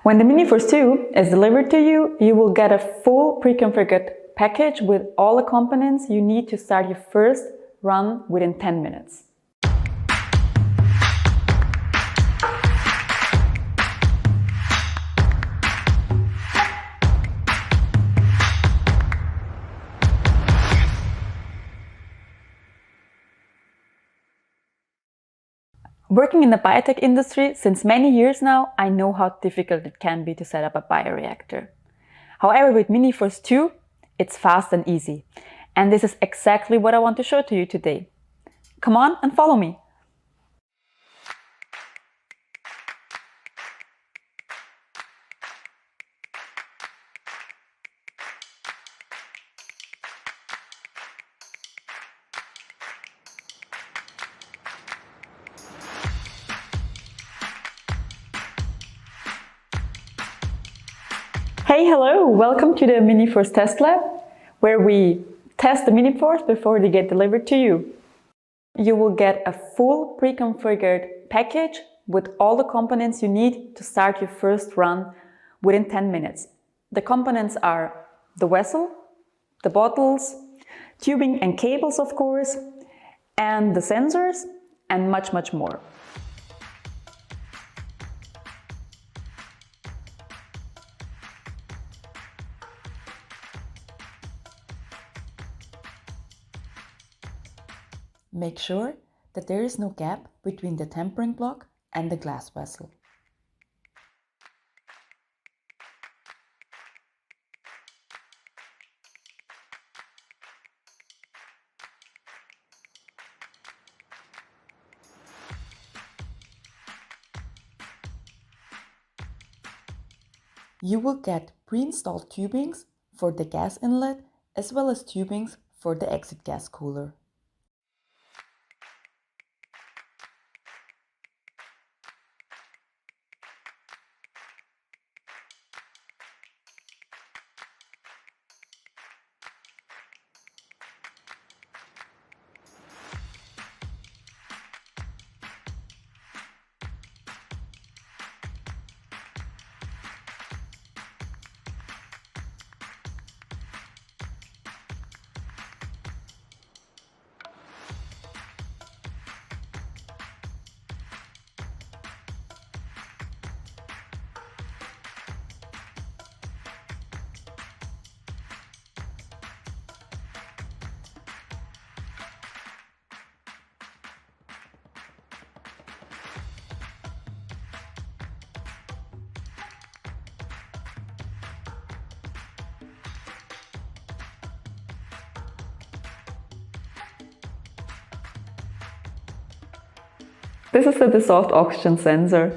When the Mini Force 2 is delivered to you, you will get a full pre-configured package with all the components you need to start your first run within 10 minutes. Working in the biotech industry since many years now, I know how difficult it can be to set up a bioreactor. However, with Mini Force 2, it's fast and easy. And this is exactly what I want to show to you today. Come on and follow me. Hey, hello! Welcome to the Mini Force Test Lab, where we test the Mini Force before they get delivered to you. You will get a full pre-configured package with all the components you need to start your first run within 10 minutes. The components are the vessel, the bottles, tubing and cables, of course, and the sensors, and much, much more. Make sure that there is no gap between the tempering block and the glass vessel. You will get pre-installed tubings for the gas inlet as well as tubings for the exit gas cooler. This is the dissolved oxygen sensor.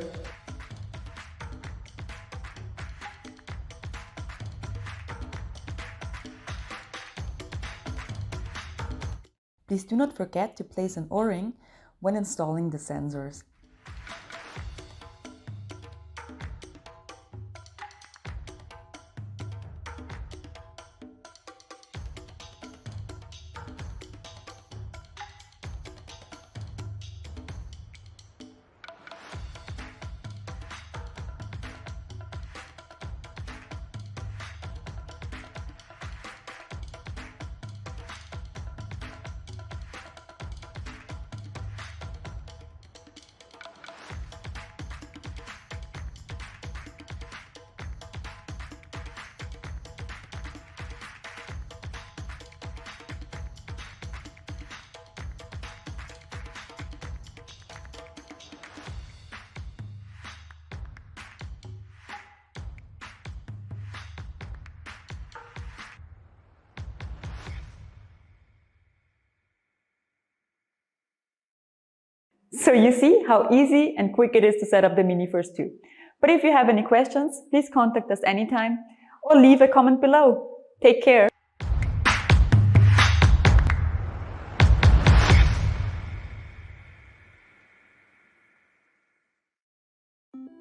Please do not forget to place an O-ring when installing the sensors. So you see how easy and quick it is to set up the Mini Force 2. But if you have any questions, please contact us anytime or leave a comment below. Take care!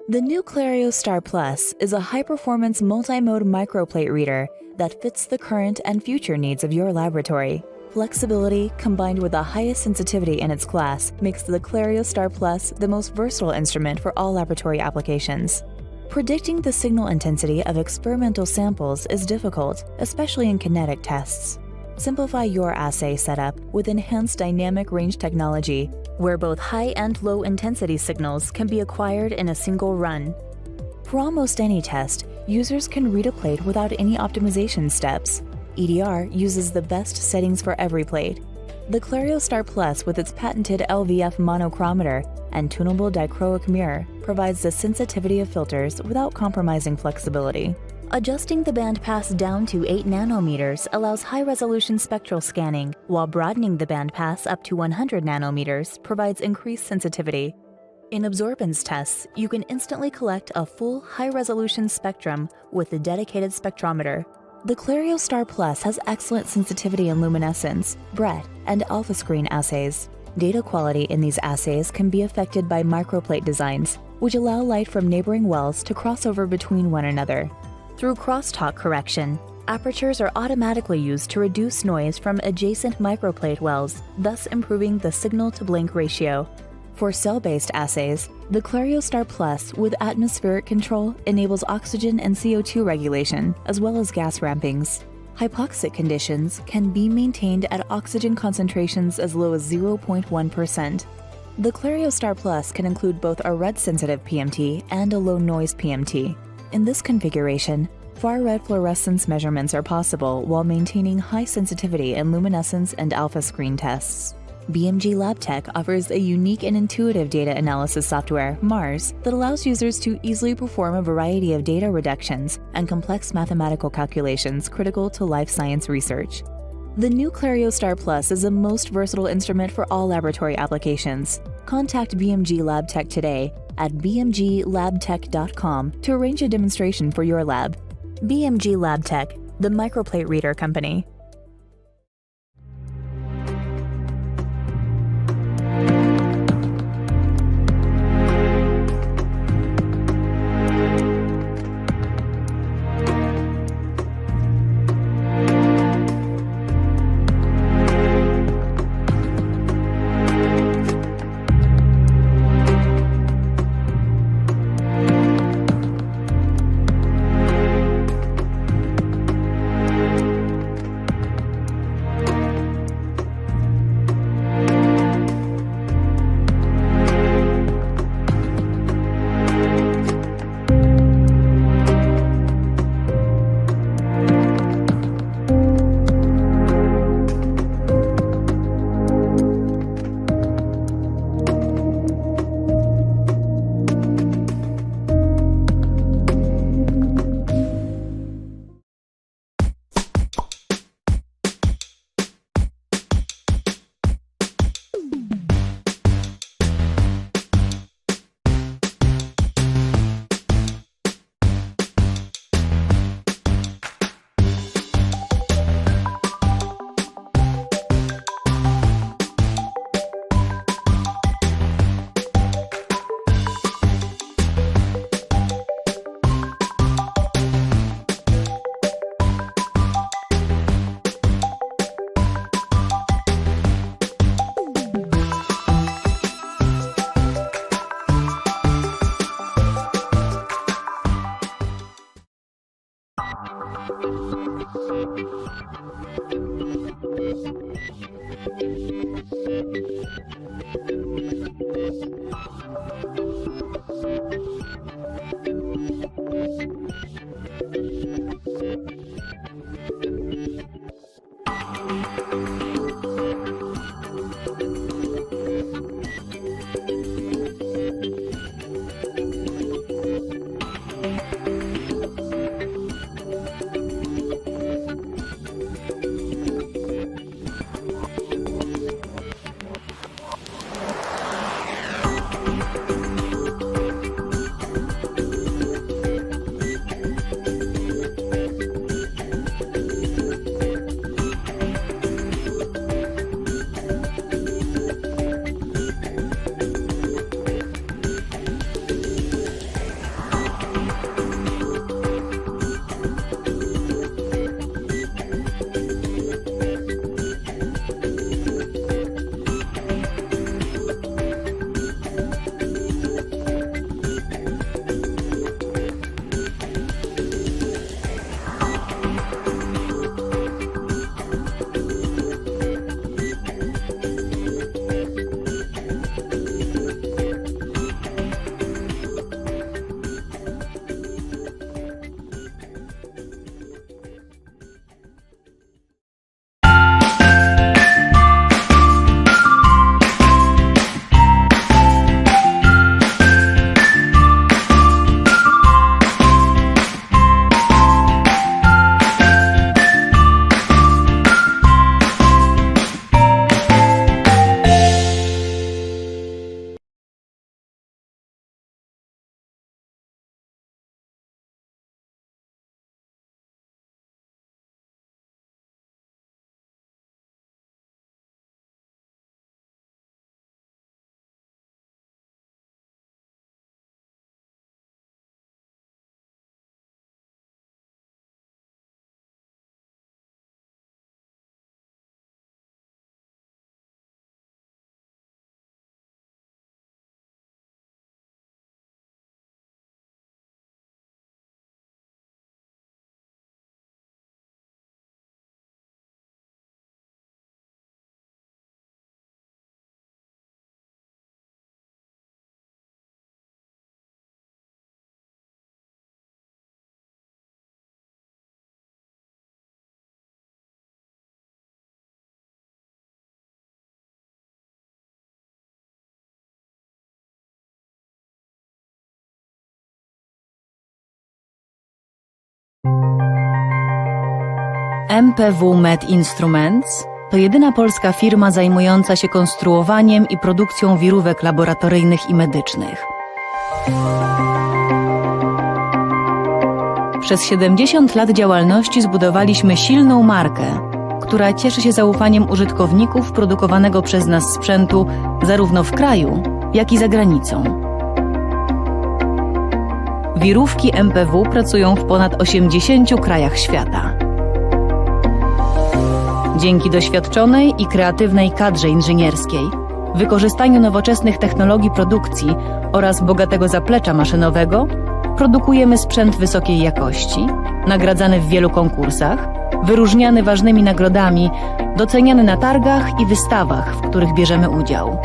The new Clario Star Plus is a high-performance multi-mode microplate reader that fits the current and future needs of your laboratory. Flexibility, combined with the highest sensitivity in its class, makes the Clario Star Plus the most versatile instrument for all laboratory applications. Predicting the signal intensity of experimental samples is difficult, especially in kinetic tests. Simplify your assay setup with enhanced dynamic range technology, where both high and low intensity signals can be acquired in a single run. For almost any test, users can read a plate without any optimization steps. EDR uses the best settings for every plate. The ClarioStar Plus, with its patented LVF monochromator and tunable dichroic mirror, provides the sensitivity of filters without compromising flexibility. Adjusting the bandpass down to 8 nanometers allows high-resolution spectral scanning, while broadening the bandpass up to 100 nanometers provides increased sensitivity. In absorbance tests, you can instantly collect a full high-resolution spectrum with a dedicated spectrometer. The ClarioStar Plus has excellent sensitivity in luminescence, breadth, and alpha screen assays. Data quality in these assays can be affected by microplate designs, which allow light from neighboring wells to cross over between one another. Through crosstalk correction, apertures are automatically used to reduce noise from adjacent microplate wells, thus improving the signal-to-blink ratio. For cell-based assays, the ClarioStar Plus with atmospheric control enables oxygen and CO2 regulation, as well as gas rampings. Hypoxic conditions can be maintained at oxygen concentrations as low as 0.1%. The ClarioStar Plus can include both a red-sensitive PMT and a low-noise PMT. In this configuration, far-red fluorescence measurements are possible while maintaining high sensitivity in luminescence and alpha screen tests. BMG LabTech offers a unique and intuitive data analysis software, MARS, that allows users to easily perform a variety of data reductions and complex mathematical calculations critical to life science research. The new ClarioStar Plus is the most versatile instrument for all laboratory applications. Contact BMG LabTech today at bmglabtech.com to arrange a demonstration for your lab. BMG LabTech, the microplate reader company. MPW Med Instruments to jedyna polska firma zajmująca się konstruowaniem i produkcją wirówek laboratoryjnych i medycznych. Przez 70 lat działalności zbudowaliśmy silną markę, która cieszy się zaufaniem użytkowników produkowanego przez nas sprzętu zarówno w kraju, jak i za granicą. Wirówki MPW pracują w ponad 80 krajach świata. Dzięki doświadczonej i kreatywnej kadrze inżynierskiej, wykorzystaniu nowoczesnych technologii produkcji oraz bogatego zaplecza maszynowego, produkujemy sprzęt wysokiej jakości, nagradzany w wielu konkursach, wyróżniany ważnymi nagrodami, doceniany na targach i wystawach, w których bierzemy udział.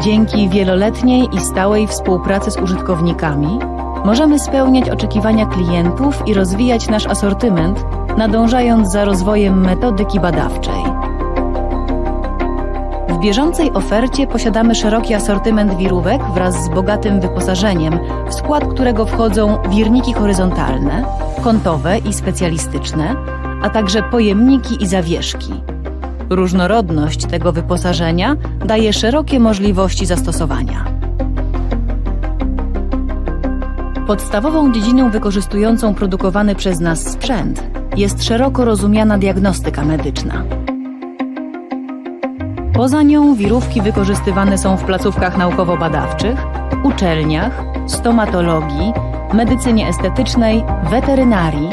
Dzięki wieloletniej i stałej współpracy z użytkownikami możemy spełniać oczekiwania klientów i rozwijać nasz asortyment, nadążając za rozwojem metodyki badawczej. W bieżącej ofercie posiadamy szeroki asortyment wirówek wraz z bogatym wyposażeniem, w skład którego wchodzą wirniki horyzontalne, kątowe i specjalistyczne, a także pojemniki i zawieszki. Różnorodność tego wyposażenia daje szerokie możliwości zastosowania. Podstawową dziedziną wykorzystującą produkowany przez nas sprzęt jest szeroko rozumiana diagnostyka medyczna. Poza nią wirówki wykorzystywane są w placówkach naukowo-badawczych, uczelniach, stomatologii, medycynie estetycznej, weterynarii,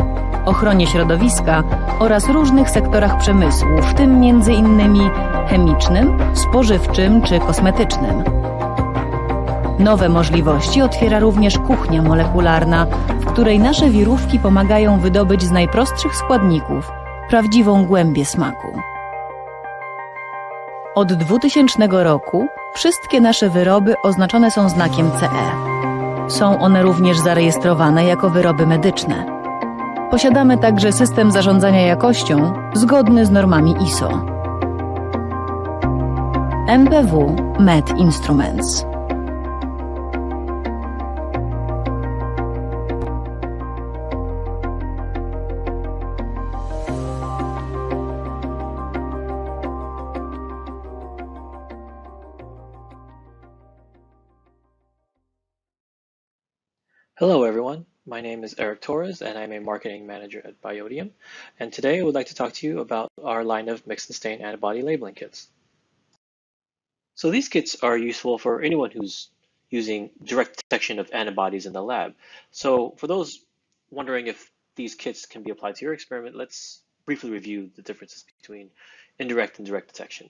ochronie środowiska oraz różnych sektorach przemysłu, w tym m.in. chemicznym, spożywczym czy kosmetycznym. Nowe możliwości otwiera również kuchnia molekularna, w której nasze wirówki pomagają wydobyć z najprostszych składników prawdziwą głębię smaku. Od 2000 roku wszystkie nasze wyroby oznaczone są znakiem CE. Są one również zarejestrowane jako wyroby medyczne. Posiadamy także system zarządzania jakością zgodny z normami ISO. MPW Med Instruments. Hello everyone, my name is Eric Torres and I'm a marketing manager at BIOGEN, and today I would like to talk to you about our line of mix and stain antibody labeling kits. So these kits are useful for anyone who's using direct detection of antibodies in the lab. So for those wondering if these kits can be applied to your experiment, let's briefly review the differences between indirect and direct detection.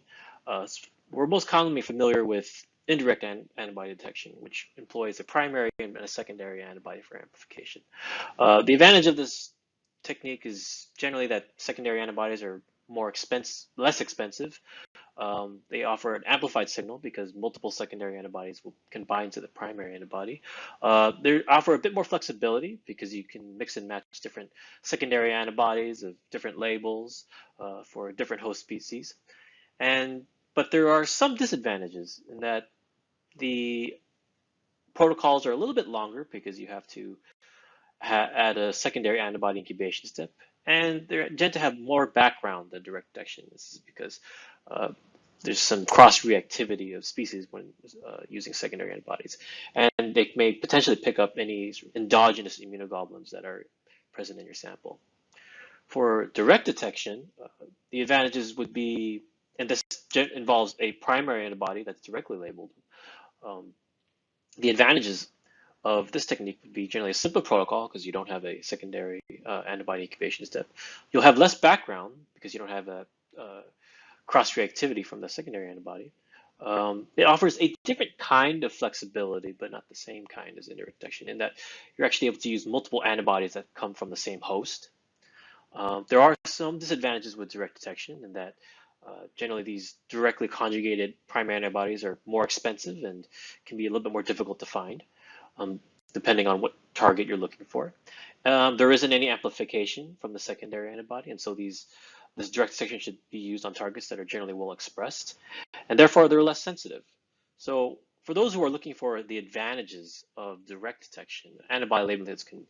We're most commonly familiar with indirect antibody detection, which employs a primary and a secondary antibody for amplification. The advantage of this technique is generally that secondary antibodies are less expensive. They offer an amplified signal because multiple secondary antibodies will combine to the primary antibody. They offer a bit more flexibility because you can mix and match different secondary antibodies of different labels for different host species. But there are some disadvantages in that the protocols are a little bit longer because you have to add a secondary antibody incubation step, and they tend to have more background than direct detection. This is because there's some cross-reactivity of species when using secondary antibodies, and they may potentially pick up any endogenous immunoglobulins that are present in your sample. For direct detection, the advantages would be, and this involves a primary antibody that's directly labeled. The advantages of this technique would be generally a simple protocol because you don't have a secondary antibody incubation step. You'll have less background because you don't have that cross-reactivity from the secondary antibody. It offers a different kind of flexibility, but not the same kind as indirect detection, in that you're actually able to use multiple antibodies that come from the same host. There are some disadvantages with direct detection in that generally these directly conjugated primary antibodies are more expensive and can be a little bit more difficult to find, depending on what target you're looking for. There isn't any amplification from the secondary antibody, and so this direct detection should be used on targets that are generally well expressed, and therefore they're less sensitive. So for those who are looking for the advantages of direct detection, antibody labeling kits can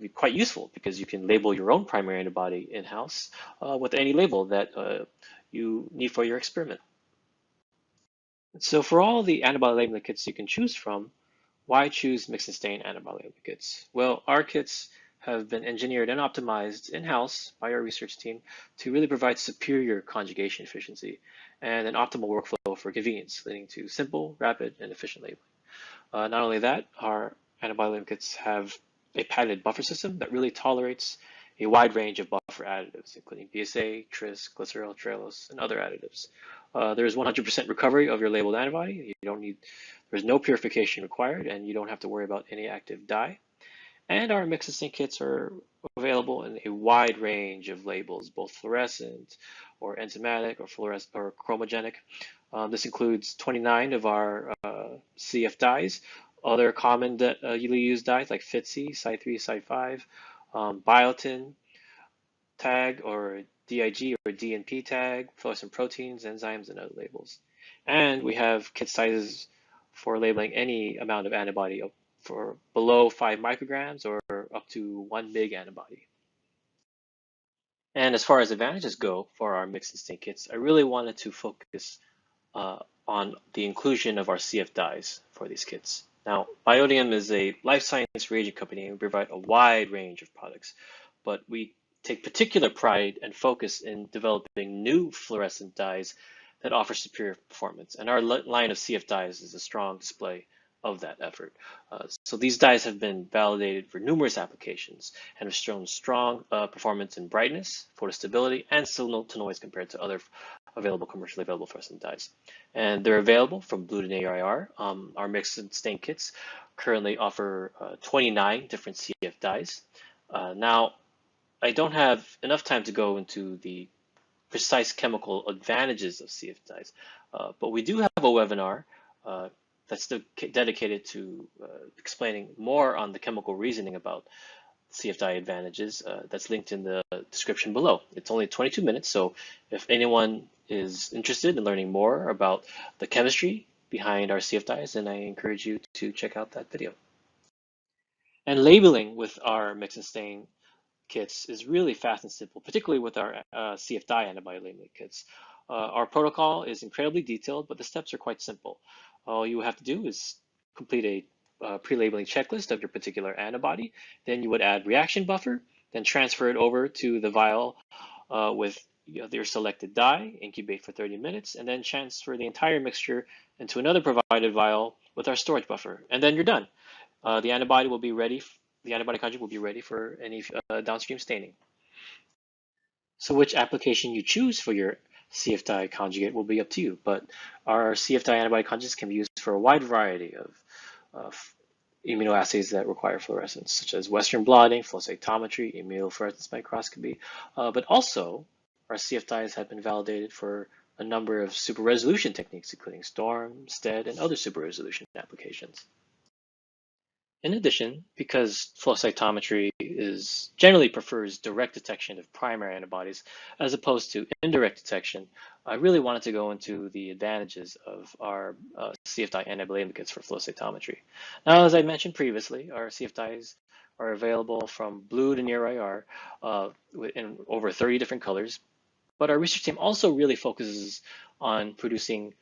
be quite useful because you can label your own primary antibody in-house with any label that you need for your experiment. So for all the antibody labeling kits you can choose from, why choose mix and stain antibody labeling kits? Well, our kits have been engineered and optimized in-house by our research team to really provide superior conjugation efficiency and an optimal workflow for convenience, leading to simple, rapid, and efficient labeling. Not only that, our antibody labeling kits have a patented buffer system that really tolerates a wide range of buffer additives, including BSA, tris, glycerol, trehalose, and other additives. There is 100% recovery of your labeled antibody. There's no purification required, and you don't have to worry about any active dye. And our mix and stain kits are available in a wide range of labels, both fluorescent or enzymatic or chromogenic. This includes 29 of our CF dyes, other common used dyes like FITC, Cy3, Cy5, biotin tag or DIG or DNP tag, fluorescent proteins, enzymes, and other labels. And we have kit sizes for labeling any amount of antibody for below 5 micrograms or up to 1 mg antibody. And as far as advantages go for our mix and stain kits, I really wanted to focus on the inclusion of our CF dyes for these kits. Now, BIOGEN is a life science reagent company and we provide a wide range of products, but we take particular pride and focus in developing new fluorescent dyes that offer superior performance. And our line of CF dyes is a strong display of that effort. So these dyes have been validated for numerous applications and have shown strong performance in brightness, photostability, and signal to noise compared to other commercially available fluorescent dyes. And they're available from blue to near IR. Our mix and stain kits currently offer 29 different CF dyes. Now, I don't have enough time to go into the precise chemical advantages of CF dyes, but we do have a webinar that's dedicated to explaining more on the chemical reasoning about CF dye advantages. That's linked in the description below. It's only 22 minutes, so if anyone is interested in learning more about the chemistry behind our CF dyes, then I encourage you to check out that video. And labeling with our mix and stain kits is really fast and simple, particularly with our CF dye antibody labeling kits. Our protocol is incredibly detailed, but the steps are quite simple. All you have to do is complete a pre-labeling checklist of your particular antibody. Then you would add reaction buffer, then transfer it over to the vial with your selected dye, incubate for 30 minutes, and then transfer the entire mixture into another provided vial with our storage buffer. And then you're done. The antibody conjugate will be ready for any downstream staining. So which application you choose for your CF dye conjugate will be up to you, but our CF dye antibody conjugates can be used for a wide variety of immunoassays that require fluorescence, such as Western blotting, flow cytometry, immunofluorescence microscopy, but also our CF dyes have been validated for a number of super resolution techniques, including STORM, STED, and other super resolution applications. In addition, because flow cytometry generally prefers direct detection of primary antibodies as opposed to indirect detection, I really wanted to go into the advantages of our CF dye antibody labeling kits for flow cytometry. Now, as I mentioned previously, our CF dyes are available from blue to near IR in over 30 different colors, but our research team also really focuses on producing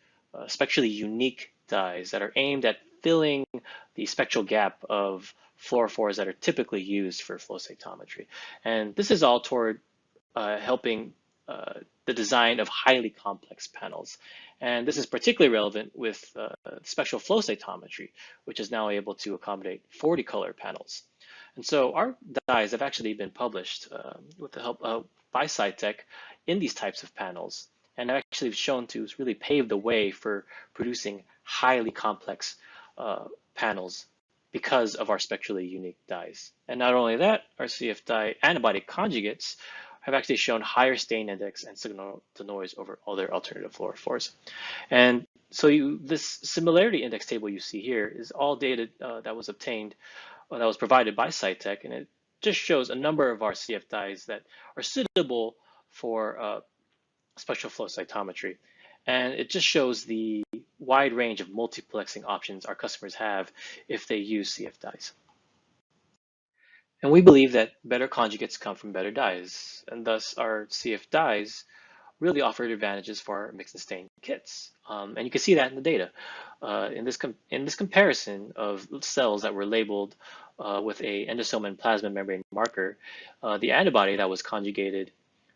spectrally unique dyes that are aimed at filling the spectral gap of fluorophores that are typically used for flow cytometry. And this is all toward helping the design of highly complex panels. And this is particularly relevant with spectral flow cytometry, which is now able to accommodate 40 color panels. And so our dyes have actually been published with the help by SciTech in these types of panels, and have actually shown to really pave the way for producing highly complex panels because of our spectrally unique dyes. And not only that, our CF dye antibody conjugates have actually shown higher stain index and signal to noise over other alternative fluorophores. And so this similarity index table you see here is all data that was obtained, that was provided by SciTech, and it just shows a number of our CF dyes that are suitable for spectral flow cytometry. And it just shows the wide range of multiplexing options our customers have if they use CF dyes. And we believe that better conjugates come from better dyes, and thus our CF dyes really offered advantages for our mix and stain kits. And you can see that in the data. In this comparison of cells that were labeled with a endosome and plasma membrane marker, the antibody that was conjugated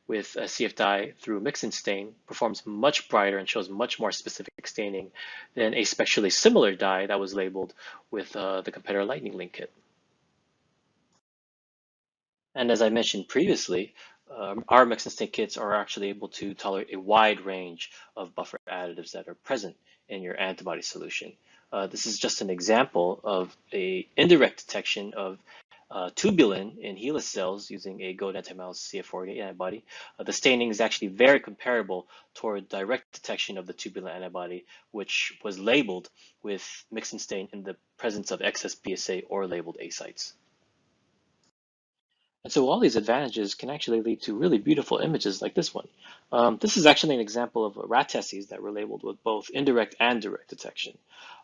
with a CF dye through mix and stain performs much brighter and shows much more specific staining than a spectrally similar dye that was labeled with the competitor lightning link kit. And as I mentioned previously, our mix and stain kits are actually able to tolerate a wide range of buffer additives that are present in your antibody solution. This is just an example of an indirect detection of tubulin in HeLa cells using a goat anti-mouse CF48 antibody. The staining is actually very comparable toward direct detection of the tubulin antibody, which was labeled with mix and stain in the presence of excess PSA or labeled A sites. And so all these advantages can actually lead to really beautiful images like this one. This is actually an example of rat testes that were labeled with both indirect and direct detection.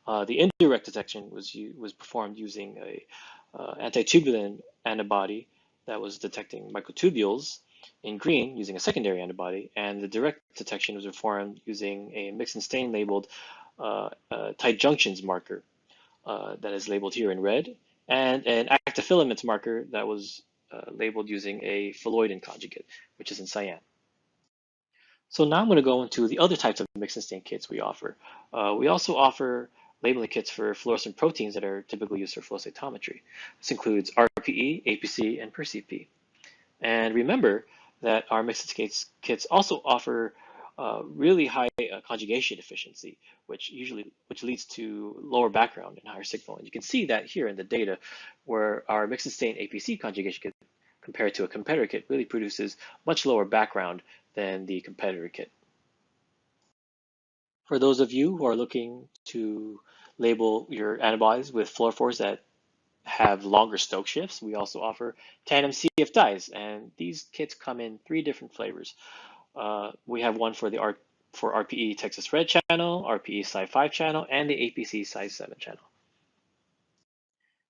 The indirect detection was performed using a anti-tubulin antibody that was detecting microtubules in green using a secondary antibody, and the direct detection was performed using a mix and stain labeled tight junctions marker that is labeled here in red, and an active filaments marker that was labeled using a phalloidin conjugate, which is in cyan. So now I'm going to go into the other types of mix and stain kits we offer. We also offer labeling kits for fluorescent proteins that are typically used for flow cytometry. This includes RPE, APC, and PerCP. And remember that our mix and stain kits also offer really high conjugation efficiency, which leads to lower background and higher signal. And you can see that here in the data, where our mix and stain APC conjugation kit compared to a competitor kit really produces much lower background than the competitor kit. For those of you who are looking to label your antibodies with fluorophores that have longer Stokes shifts, we also offer tandem CF dyes, and these kits come in 3 different flavors. We have one for the for RPE Texas Red channel, RPE Sci 5 channel, and the APC Sci 7 channel.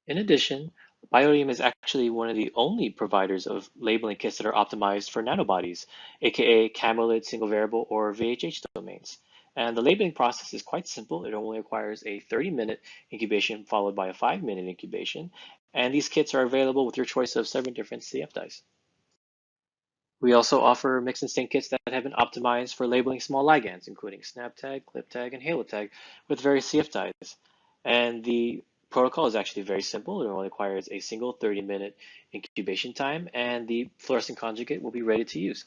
In addition, Biodium is actually one of the only providers of labeling kits that are optimized for nanobodies, aka camelid, single variable, or VHH domains. And the labeling process is quite simple. It only requires a 30-minute incubation followed by a 5-minute incubation. And these kits are available with your choice of 7 different CF dyes. We also offer mix and stain kits that have been optimized for labeling small ligands, including SnapTag, ClipTag, and HaloTag with various CF dyes. And the protocol is actually very simple. It only requires a single 30-minute incubation time, and the fluorescent conjugate will be ready to use.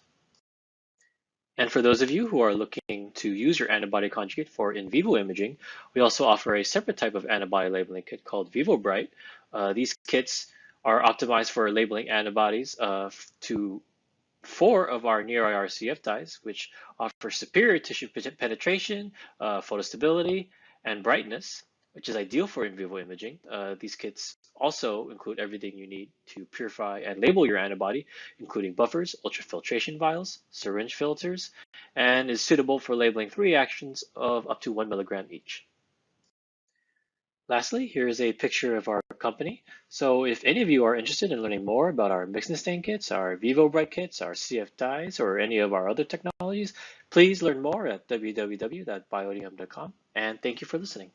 And for those of you who are looking to use your antibody conjugate for in vivo imaging, we also offer a separate type of antibody labeling kit called VivoBright. These kits are optimized for labeling antibodies to 4 of our near-IR CF dyes, which offer superior tissue penetration, photostability, and brightness, which is ideal for in vivo imaging. These kits also include everything you need to purify and label your antibody, including buffers, ultrafiltration vials, syringe filters, and is suitable for labeling 3 reactions of up to 1 milligram each. Lastly, here is a picture of our company. So if any of you are interested in learning more about our mix and stain kits, our VivoBright kits, our CF dyes, or any of our other technologies, please learn more at www.biodium.com. And thank you for listening.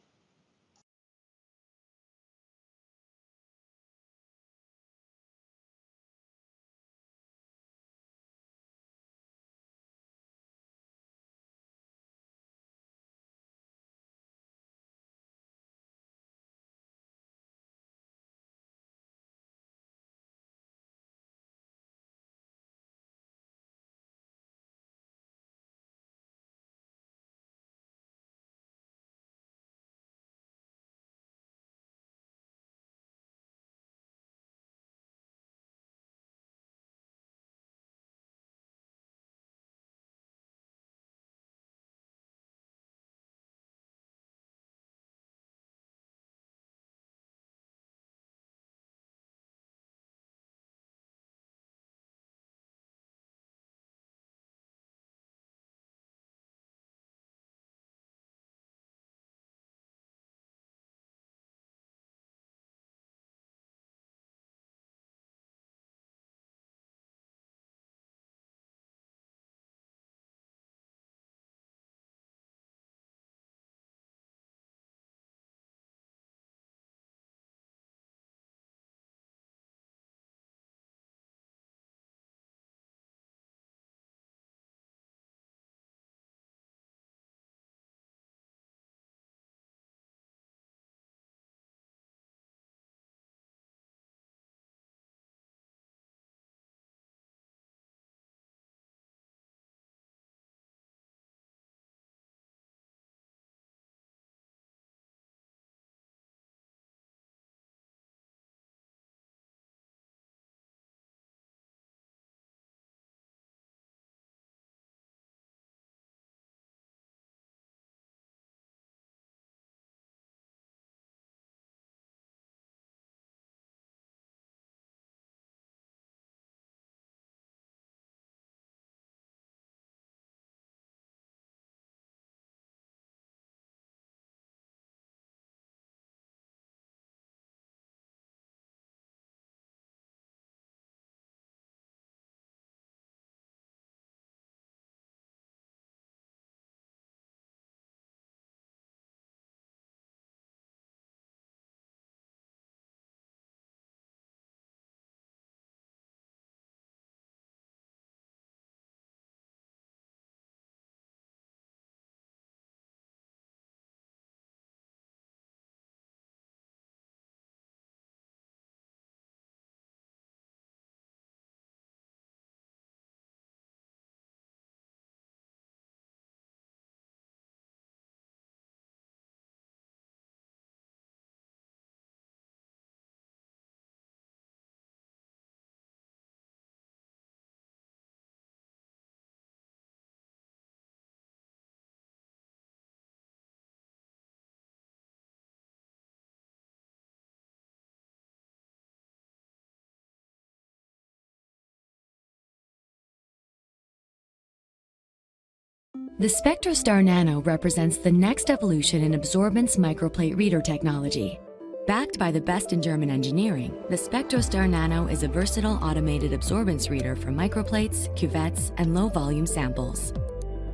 The SpectroStar Nano represents the next evolution in absorbance microplate reader technology. Backed by the best in German engineering, the SpectroStar Nano is a versatile automated absorbance reader for microplates, cuvettes, and low-volume samples.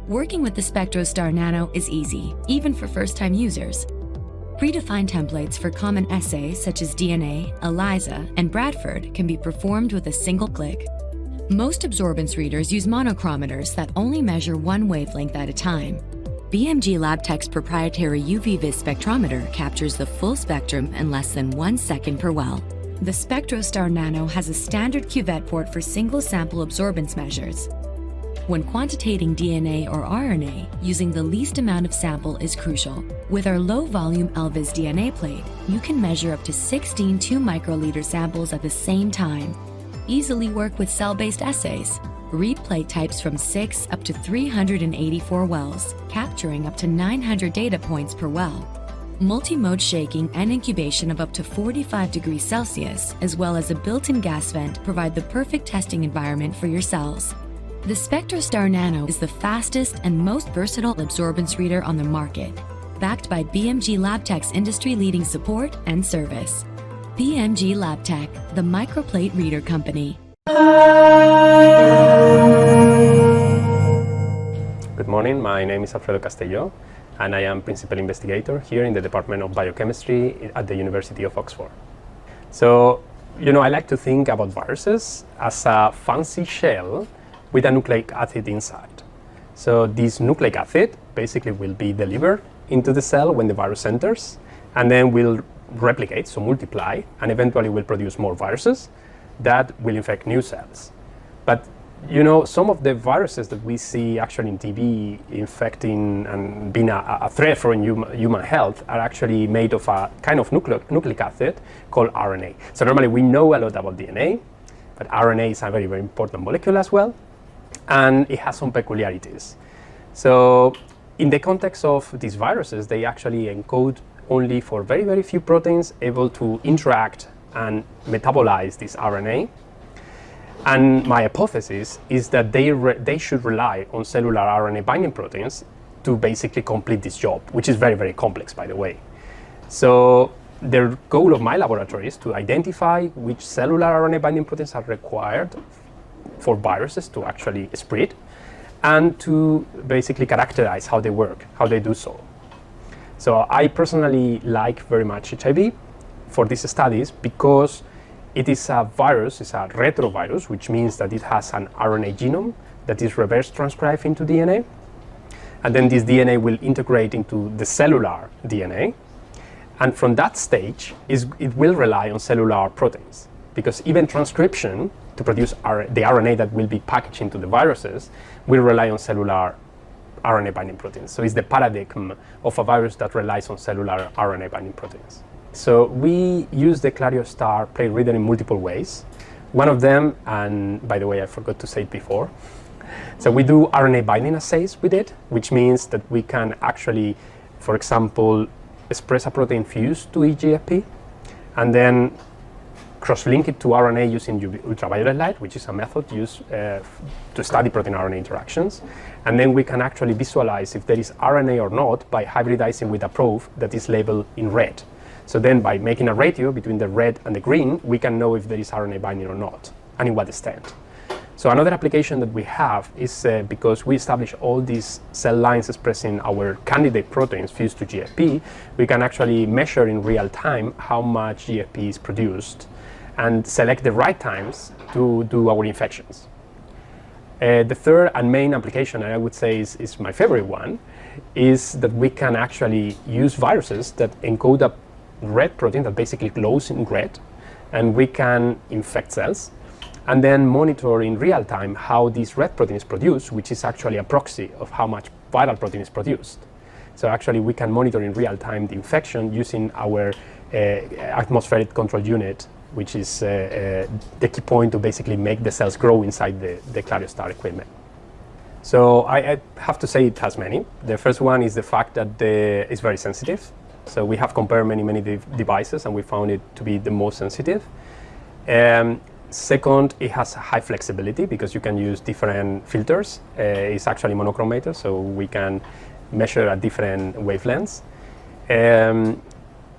Working with the SpectroStar Nano is easy, even for first-time users. Predefined templates for common assays such as DNA, ELISA, and Bradford can be performed with a single click. Most absorbance readers use monochromators that only measure one wavelength at a time. BMG LabTech's proprietary UV-Vis spectrometer captures the full spectrum in less than 1 second per well. The SpectroStar Nano has a standard cuvette port for single sample absorbance measures. When quantitating DNA or RNA, using the least amount of sample is crucial. With our low-volume ELVIS DNA plate, you can measure up to 16 2-microliter samples at the same time. Easily work with cell-based assays. Read plate types from 6 up to 384 wells, capturing up to 900 data points per well. Multi-mode shaking and incubation of up to 45 degrees Celsius, as well as a built-in gas vent, provide the perfect testing environment for your cells. The SpectroStar Nano is the fastest and most versatile absorbance reader on the market, backed by BMG LabTech's industry-leading support and service. BMG LabTech, the microplate reader company. Good morning, my name is Alfredo Castelló, and I am Principal Investigator here in the Department of Biochemistry at the University of Oxford. So, I like to think about viruses as a fancy shell with a nucleic acid inside. So this nucleic acid basically will be delivered into the cell when the virus enters, and then will replicate, so multiply, and eventually will produce more viruses that will infect new cells. But some of the viruses that we see actually in TV infecting and being a threat for human health are actually made of a kind of nucleic acid called RNA. So normally we know a lot about DNA, but RNA is a very, very important molecule as well, and it has some peculiarities. So in the context of these viruses, they actually encode only for very, very few proteins able to interact and metabolize this RNA. And my hypothesis is that they should rely on cellular RNA binding proteins to basically complete this job, which is very, very complex, by the way. So the goal of my laboratory is to identify which cellular RNA binding proteins are required for viruses to actually spread, and to basically characterize how they work, how they do so. So I personally like very much HIV for these studies because it is a virus, it's a retrovirus, which means that it has an RNA genome that is reverse transcribed into DNA. And then this DNA will integrate into the cellular DNA. And from that stage, it will rely on cellular proteins, because even transcription to produce the RNA that will be packaged into the viruses will rely on cellular RNA binding proteins. So it's the paradigm of a virus that relies on cellular RNA binding proteins. So we use the ClarioStar plate reader in multiple ways. One of them, and by the way, I forgot to say it before, so we do RNA binding assays with it, which means that we can actually, for example, express a protein fused to EGFP, and then cross-link it to RNA using ultraviolet light, which is a method used to study protein-RNA interactions. And then we can actually visualize if there is RNA or not by hybridizing with a probe that is labeled in red. So then by making a ratio between the red and the green, we can know if there is RNA binding or not, and in what extent. So another application that we have is because we establish all these cell lines expressing our candidate proteins fused to GFP, we can actually measure in real time how much GFP is produced and select the right times to do our infections. The third and main application, and I would say is my favorite one, is that we can actually use viruses that encode a red protein that basically glows in red, and we can infect cells and then monitor in real time how this red protein is produced, which is actually a proxy of how much viral protein is produced. So actually we can monitor in real time the infection using our atmospheric control unit, which is the key point to basically make the cells grow inside the ClarioStar equipment. So I have to say it has many. The first one is the fact that it's very sensitive. So we have compared many devices, and we found it to be the most sensitive. Second, it has high flexibility because you can use different filters. It's actually monochromated, so we can measure at different wavelengths.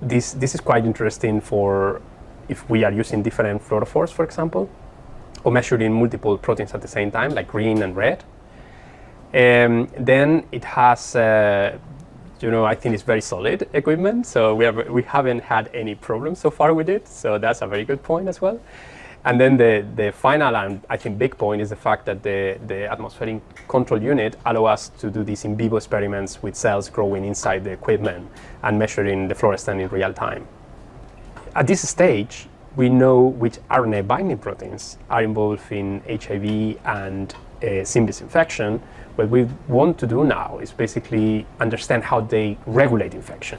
This is quite interesting for if we are using different fluorophores, for example, or measuring multiple proteins at the same time, like green and red. Then it has, I think it's very solid equipment, so we haven't had any problems so far with it, so that's a very good point as well. And then the final and I think big point is the fact that the atmospheric control unit allows us to do these in vivo experiments with cells growing inside the equipment and measuring the fluorescence in real time. At this stage, we know which RNA binding proteins are involved in HIV and symbiosis infection. What we want to do now is basically understand how they regulate infection.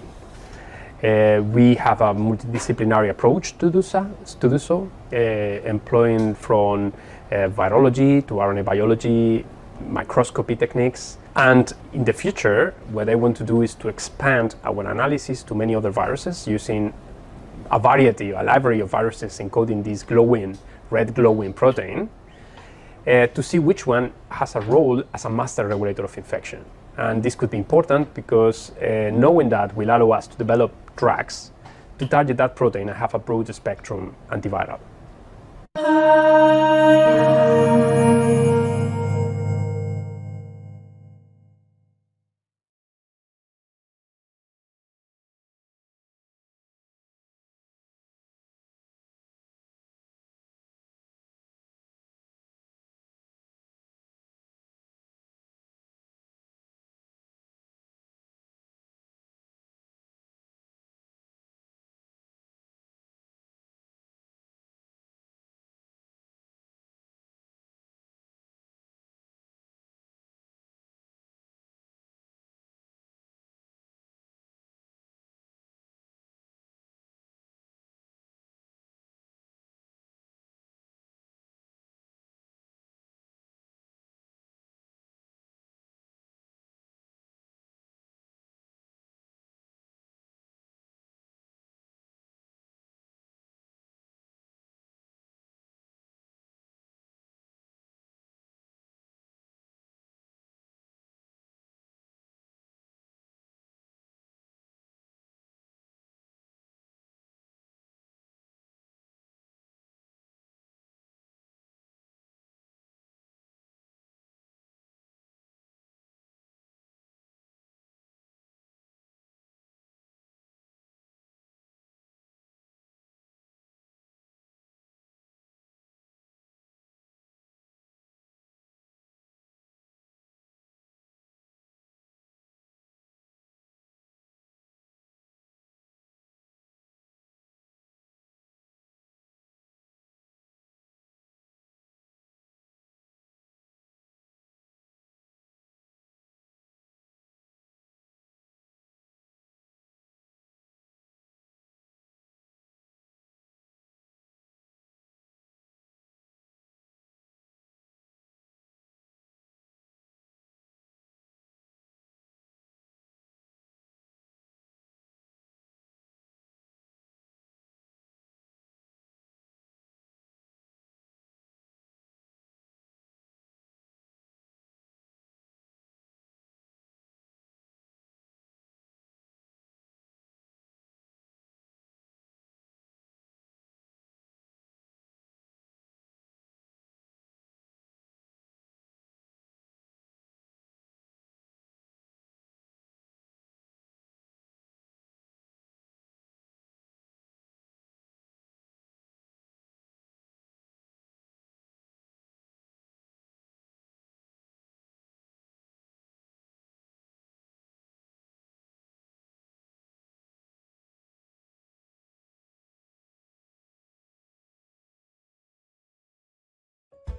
We have a multidisciplinary approach to do so, employing from virology to RNA biology, microscopy techniques. And in the future, what I want to do is to expand our analysis to many other viruses using a library of viruses encoding this red glowing protein to see which one has a role as a master regulator of infection. And this could be important because knowing that will allow us to develop drugs to target that protein and have a broad spectrum antiviral.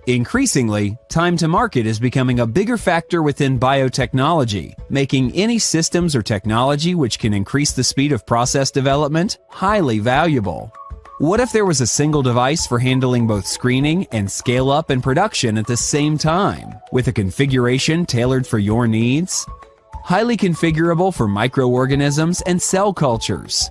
Increasingly, time to market is becoming a bigger factor within biotechnology, making any systems or technology which can increase the speed of process development highly valuable. What if there was a single device for handling both screening and scale-up and production at the same time, with a configuration tailored for your needs? Highly configurable for microorganisms and cell cultures.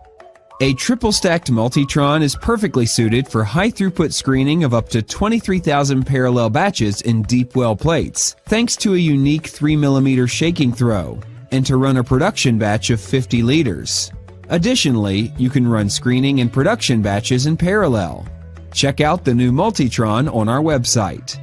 A triple-stacked multitron is perfectly suited for high-throughput screening of up to 23,000 parallel batches in deep well plates, thanks to a unique 3mm shaking throw, and to run a production batch of 50 liters. Additionally, you can run screening and production batches in parallel. Check out the new multitron on our website.